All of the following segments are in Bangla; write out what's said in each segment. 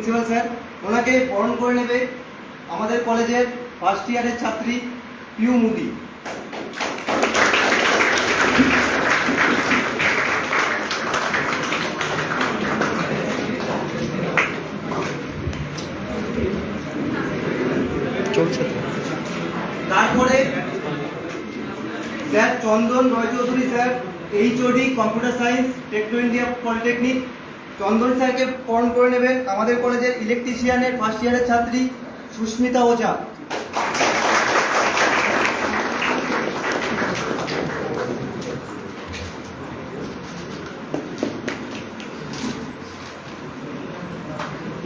প্রিন্সিপাল স্যার, ওনাকে বরণ করে নেবে আমাদের কলেজের ফার্স্ট ইয়ারের ছাত্রী পিউ মুদি। তারপরে sir Chandan Roychowdhury sir, HOD computer science, Techno India polytechnic. Chandan স্যারকে বরণ করে নেবেন আমাদের কলেজের ইলেকট্রিশিয়ানের ফার্স্ট ইয়ারের ছাত্রী সুস্মিতা ওঝা।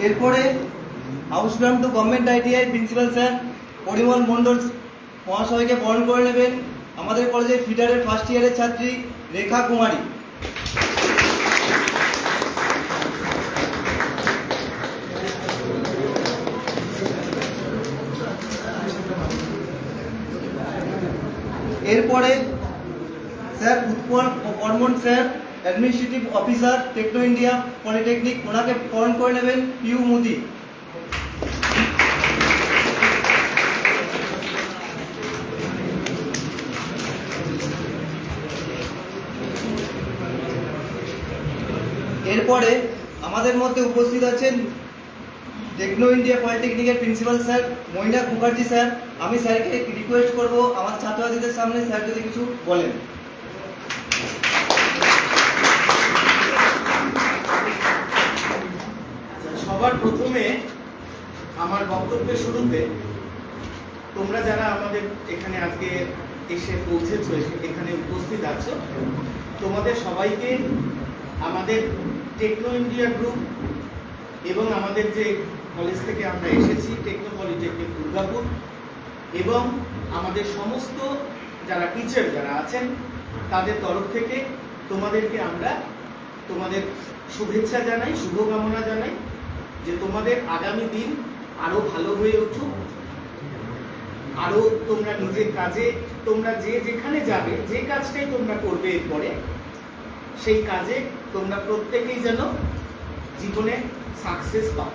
এরপরে হাউসগ্রাম two government ITI principal sir Parimal Mondal মহাশয়কে বরণ করে নেবেন আমাদের কলেজের ফিটারের ফার্স্ট ইয়ারের ছাত্রী রেখা কুমারী। এরপরে sir Utpal Barman sir, administrative officer, Techno India Polytechnic, ওনাকে বরণ করে নেবেন পিউ মুদি। এরপরে আমাদের মধ্যে উপস্থিত আছেন টেকনো ইন্ডিয়া পলিটেকনিকের principal sir Mainak Mukherjee sir. আমি স্যারকে রিকোয়েস্ট করব আমার ছাত্রছাত্রীদের সামনে স্যার যদি কিছু বলেন। সবার প্রথমে আমার বক্তব্যের শুরুতে তোমরা যারা আমাদের এখানে আজকে এসে পৌঁছেছো, এখানে উপস্থিত আছো, তোমাদের সবাইকে আমাদের টেকনো ইন্ডিয়া গ্রুপ এবং আমাদের যে কলেজ থেকে আমরা এসেছি টেকনো পলিটেকনিক দুর্গাপুর এবং আমাদের সমস্ত যারা টিচার যারা আছেন তাদের তরফ থেকে তোমাদেরকে আমরা তোমাদের শুভেচ্ছা জানাই, শুভকামনা জানাই যে তোমাদের আগামী দিন আরো ভালো হয়ে উঠুক, আরো তোমরা নিজের কাজে তোমরা যে যেখানে যাবে, যে কাজটাই তোমরা করবে এরপরে সেই কাজে তোমরা প্রত্যেকেই যেন জীবনে সাকসেস পাও।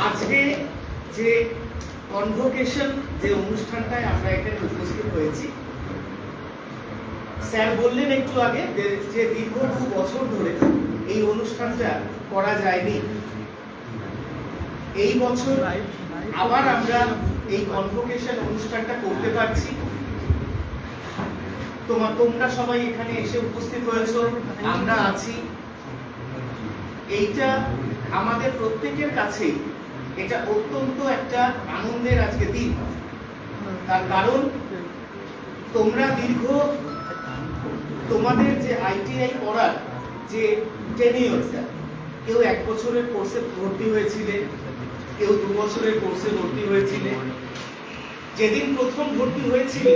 আজকে যে কনভোকেশন যে অনুষ্ঠানটায় আমরা এখানে উপস্থিত হয়েছি, স্যার বললেন একটু আগে যে দীর্ঘ 2 বছর ধরে এই অনুষ্ঠানটা করা যায়নি। এই বছর আবার আমরা এই কনভোকেশন অনুষ্ঠানটা করতে পারছি। তোমরা সবাই এখানে এসে উপস্থিত হয়েছো, আমরা আছি। এইটা আমাদের প্রত্যেকের কাছেই এটা অত্যন্ত একটা আনন্দের আজকে দিন। তার কারণ তোমরা তোমাদের যে আইটিআই পড়ার যে টেনিয়রটা, কেউ 1 বছরের কোর্সে ভর্তি হয়েছিলে, কেউ 2 বছরের কোর্সে ভর্তি হয়েছিলে। যেদিন প্রথম ভর্তি হয়েছিলে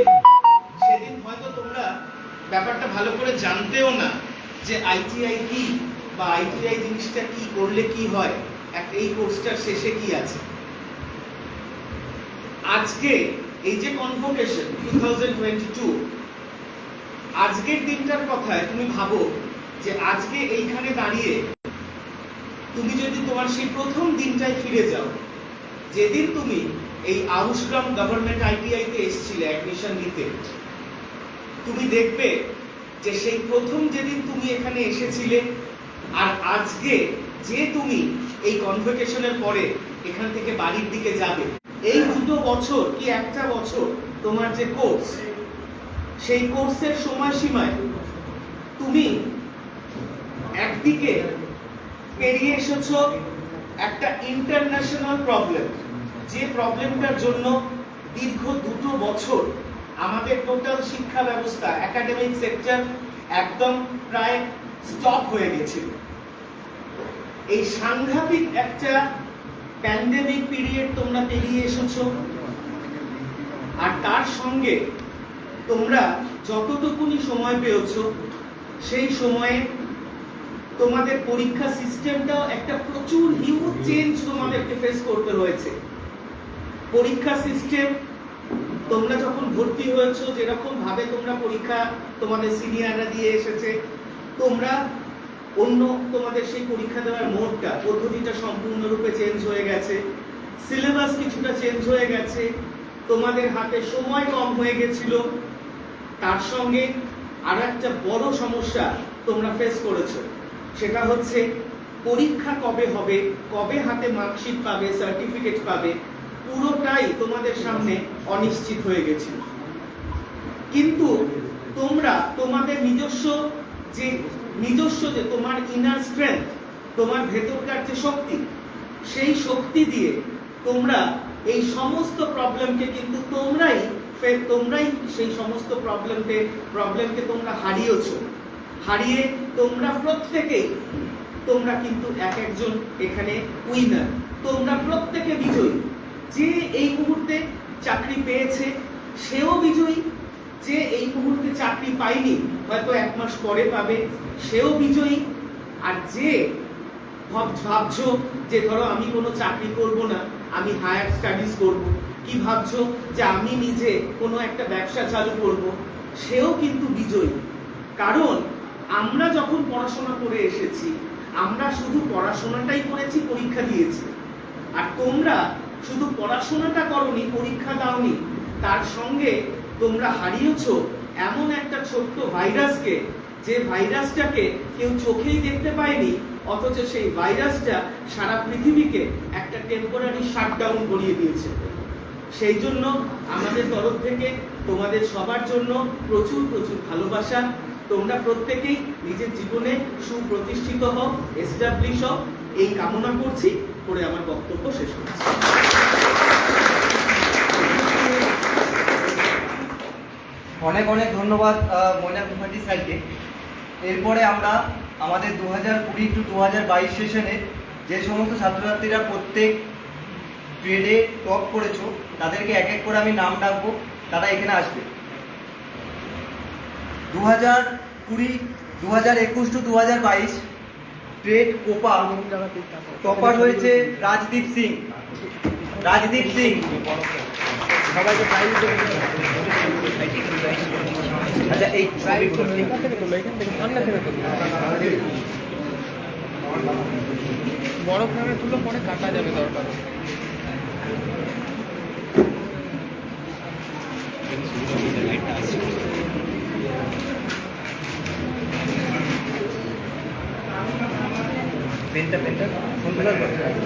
সেদিন হয়তো তোমরা ব্যাপারটা ভালো করে জানতেও না যে আইটিআই কি বা আইটিআই জিনিসটা কি, করলে কি হয়, এই কোর্সটার শেষে কি আছে। আজকে এই যে কনভোকেশন 2022, আজকের দিনটার কথায় তুমি ভাবো যে আজকে এইখানে দাঁড়িয়ে তুমি যদি তোমার সেই প্রথম দিনটায় ফিরে যাও, যেদিন তুমি এই আউসগ্রাম গভর্নমেন্ট আইটিআই তে এসেছিলে অ্যাডমিশন নিতে, তুমি দেখবে যে সেই প্রথম যেদিন তুমি এখানে এসেছিলে আর আজকে যে তুমি এই কনভোকেশনের পরে এখান থেকে বাড়ির দিকে যাবে, এই 2 বছর কি 1টা বছর তোমার যে কোর্স, সেই কোর্সের সময়সীমায় তুমি একদিকে পেরিয়ে এসেছো একটা ইন্টারন্যাশনাল প্রবলেম, যে প্রবলেমটার জন্য দীর্ঘ 2 বছর আমাদের টোটাল শিক্ষা ব্যবস্থা, একাডেমিক সেক্টর একদম প্রায় স্টপ হয়ে গেছিল। এই সাংঘাতিক একটা প্যান্ডেমিক পিরিয়ড তোমরা পেরিয়ে এসেছো। আর তার সঙ্গে তোমরা যতটুকুনি সময় পেয়েছো সেই সময়ে তোমাদের পরীক্ষা সিস্টেমটাও একটা প্রচুর হিউজ চেঞ্জ তোমাদেরকে ফেস করতে হয়েছে। পরীক্ষা সিস্টেম তোমরা যখন ভর্তি হয়েছো, যেরকম ভাবে তোমরা পরীক্ষা তোমাদের সিনিয়ররা দিয়ে এসেছে, তোমরা অন্য তোমাদের সেই পরীক্ষা দেওয়ার মোডটা পদ্ধতিটা সম্পূর্ণরূপে চেঞ্জ হয়ে গেছে, সিলেবাস কিছুটা চেঞ্জ হয়ে গেছে, তোমাদের হাতে সময় কম হয়ে গেছিল, তার সঙ্গে আর একটা বড় সমস্যা তোমরা ফেস করেছো, সেটা হচ্ছে পরীক্ষা কবে হবে, কবে হাতে মার্কশিট পাবে, সার্টিফিকেট পাবে, পুরোটাই তোমাদের সামনে অনিশ্চিত হয়ে গেছিল। কিন্তু তোমরা তোমাদের নিজস্ব যে তোমার ইনার স্ট্রেংথ, তোমার ভেতরকার যে শক্তি, সেই শক্তি দিয়ে তোমরা এই সমস্ত প্রবলেমকে কিন্তু তোমরাই সেই সমস্ত প্রবলেমকে তোমরা হারিয়ে তোমরা প্রত্যেকেই তোমরা কিন্তু এক একজন এখানে উইনার, তোমরা প্রত্যেকে বিজয়ী। যে এই মুহূর্তে চাকরি পেয়েছে সেও বিজয়ী, যে এই মুহূর্তে চাকরি পায়নি হয়তো 1 মাস পরে পাবে সেও বিজয়ী। আর যে ভাবছো যে ধরো আমি কোনো চাকরি করব না, আমি হায়ার স্টাডিজ করব, কি ভাবছো যে আমি নিজে কোনো একটা ব্যবসা চালু করব, সেও কিন্তু বিজয়ী। কারণ আমরা যখন পড়াশোনা করে এসেছি, আমরা শুধু পড়াশোনাটাই করেছি, পরীক্ষা দিয়েছি। আর তোমরা শুধু পড়াশোনাটা করনি, পরীক্ষা দাওনি, তার সঙ্গে তোমরা হারিয়েছো এমন একটা ছোট্ট ভাইরাসকে, যে ভাইরাসটাকে কেউ চোখেই দেখতে পায়নি, অথচ সেই ভাইরাসটা সারা পৃথিবীকে একটা টেম্পোরারি শাটডাউন করিয়ে দিয়েছে। সেই জন্য আমাদের তরফ থেকে তোমাদের সবার জন্য প্রচুর প্রচুর ভালোবাসা। তোমরা প্রত্যেকেই নিজের জীবনে সুপ্রতিষ্ঠিত হও, এস্টাবলিশ হও, এই কামনা করছি, করে আমার বক্তব্য শেষ করছি। অনেক অনেক ধন্যবাদ ময়না মুখার্জি স্যারকে। এরপরে আমরা আমাদের 2020 টু 2022 সেশনে যে সমস্ত ছাত্রছাত্রীরা প্রত্যেক গ্রেডে টপ করেছো, তাদেরকে এক এক করে আমি নাম ডাকবো, তারা এখানে আসবে। 2020, 2021 টু 2022 গ্রেড কোপা টপার হয়েছে রাজদীপ সিং। সবাইকে প্রাইজ দেবেন। আচ্ছা, এই বড় ফ্রেমে তুলো, পরে কাটা যাবে দরকার। পেনটা কোন কালার করতে হবে?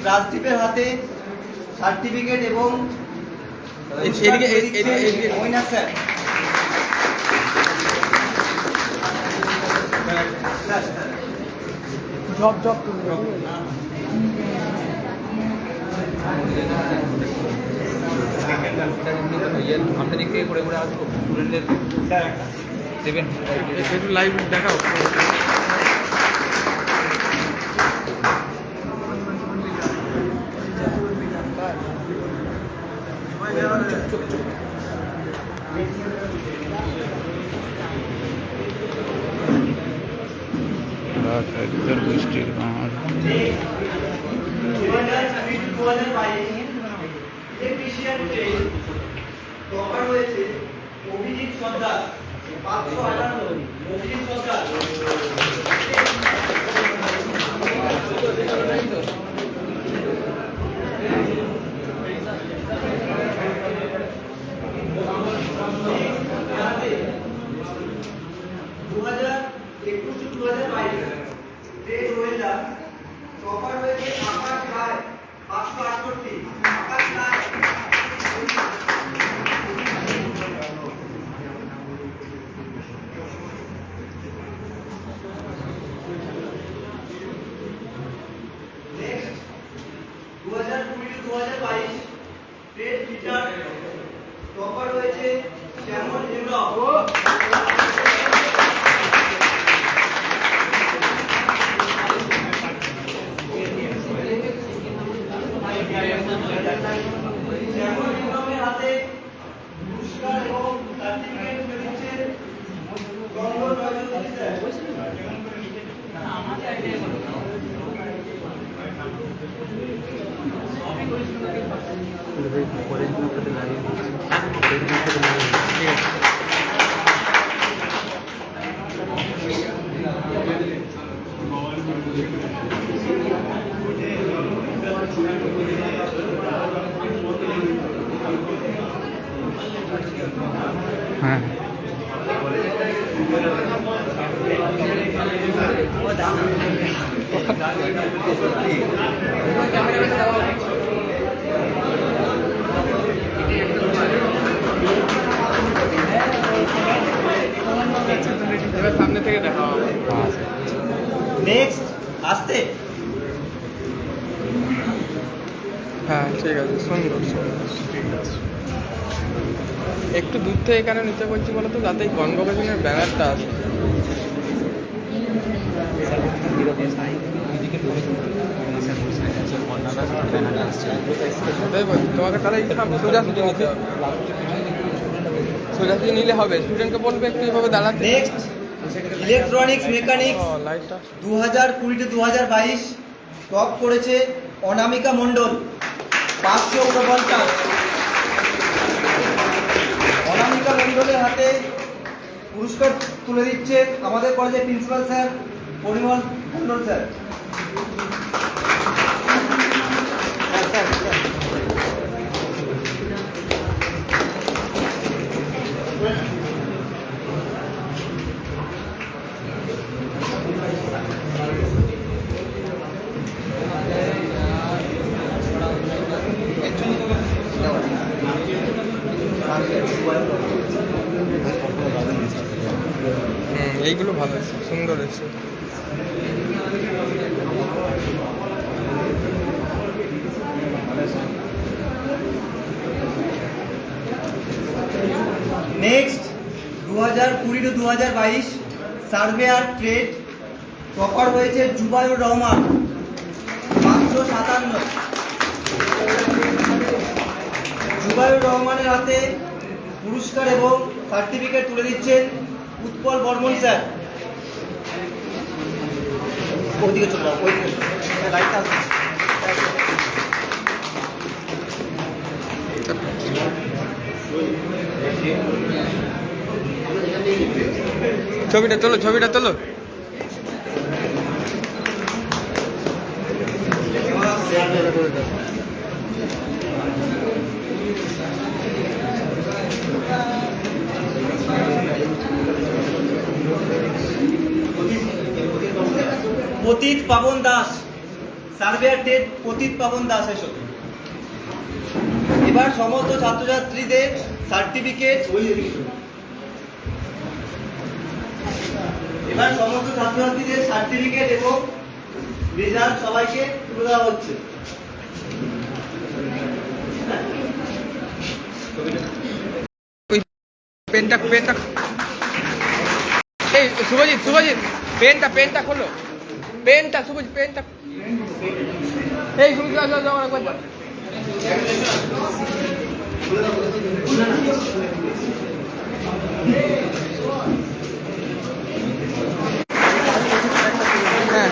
রাজদীপের হাতে সার্টিফিকেট এবং ময়না স্যার। আমরা দিক থেকে করে আসবো, স্টুডেন্টদের দেবেন একটু লাইভ দেখাও। বৃষ্টির ইলেকট্রিশিয়ান ট্রেড টপার হয়েছে অভিজিৎ সর্দার, 558। অভিজিৎ সর্দার। টপার হয়েছে আকাশ রায়, 568। আকাশ রায়। ঠিক আছে। হ্যাঁ এবার সামনে থেকে দেখা হবে। নেক্সট আসতে হ্যাঁ ঠিক আছে, সুন্দর সুন্দর, ঠিক আছে। একটু দূর থেকে এখানে নিতে বলছি বলো তো, যাতে এই কনভোকেশনের ব্যানারটা আসে। সেটাই বলছি তোমাকে, তাহলে সোজাসুজি নিতে হবে, সোজাসুজি নিলে হবে। স্টুডেন্টকে বলবে একটু এভাবে দাঁড়াতে। নেক্সট ইলেকট্রনিক্স মেকানিক্স ও লাইটটা 2020-2022 টপ করেছে অনামিকা মণ্ডল 549। অনামিকা মণ্ডলের হাতে পুরস্কার তুলে দিচ্ছে আমাদের কলেজের প্রিন্সিপাল স্যার পরিমল মণ্ডল স্যার। এইগুলো ভালো আছে, সুন্দর আছে। নেক্সট 2020-2022 সার্ভে আর ট্রেড টপার হয়েছে জুবাইর রহমান 557। জুবাইর রহমানের হাতে পুরস্কার এবং সার্টিফিকেট তুলে দিচ্ছেন উৎপল বর্মন স্যার। ওইদিকে চলে যাও, ওইদিকে লাইটটা ছবিটা তোলো, ছবিটা তোলো। পতিত পাবন দাস, সার্ভেয়ার টেট পতিত পাবন দাস এসো। এবার সমস্ত ছাত্রছাত্রীদের সার্টিফিকেট, এবার সমস্ত ছাত্রছাত্রীদের সার্টিফিকেট এবং রেজাল্ট সবাইকে তুলে দেওয়া হচ্ছে। পেনটা পেনটা এই শুভজিৎ, শুভজিৎ পেনটা খোলো, পেনটা শুভজিৎ, পেনটা এই শুভজিৎ যাও একবার যাও। হ্যাঁ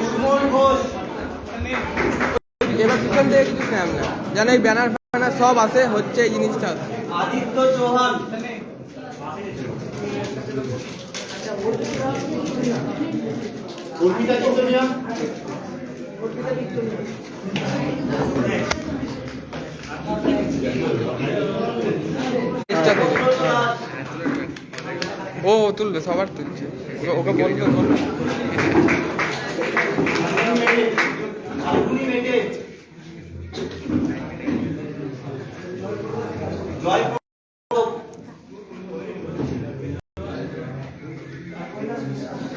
সুমন ঘোষ, এবার পিছন থেকে কিছু নাম না, যেন এই ব্যানার ফ্যানার সব আসে, হচ্ছে এই জিনিসটা। আদিত্য চৌহান, অর্পিতা চিত্তনিয়া, চেষ্টা থেকে ও তুলবে, সবার তুলছে, ওকে বলবে বলবে। ফাল্গুনি মেটে, জয়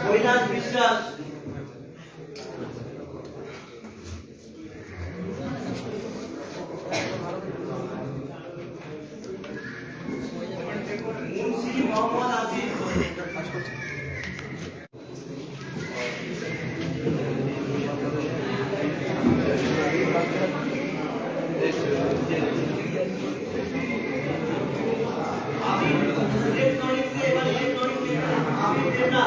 কৈলাস বিশ্বাস, মুন্সি মোহাম্মদ আসিফ, ইলেকট্রনিক্সে এবার ইলেকট্রনিক্সে আমির রেজা,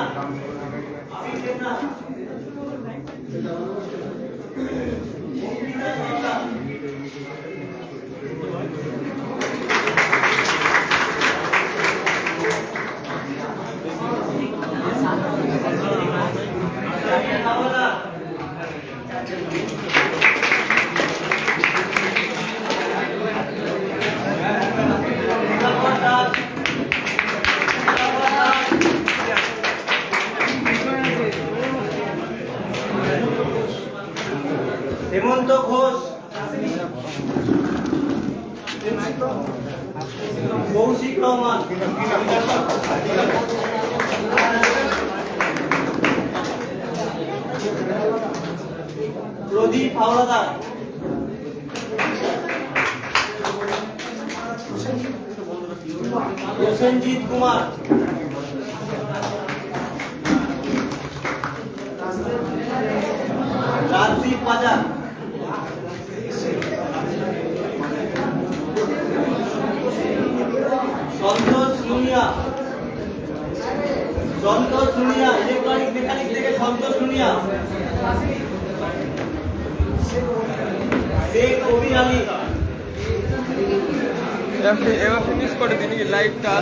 হেমন্ত ঘোষ, কৌশিক রহমান, প্রদীপ হাওলাদার, প্রসেনজিৎ কুমার, রাজদীপ বাজার, সন্তোষ সুনিয়া, ইলেকট্রনিক্স মেকানিক্স থেকে সন্তোষ সুনিয়া, শেখ কবির আলী, এবার ফিনিশ করে দিন লাইভটা।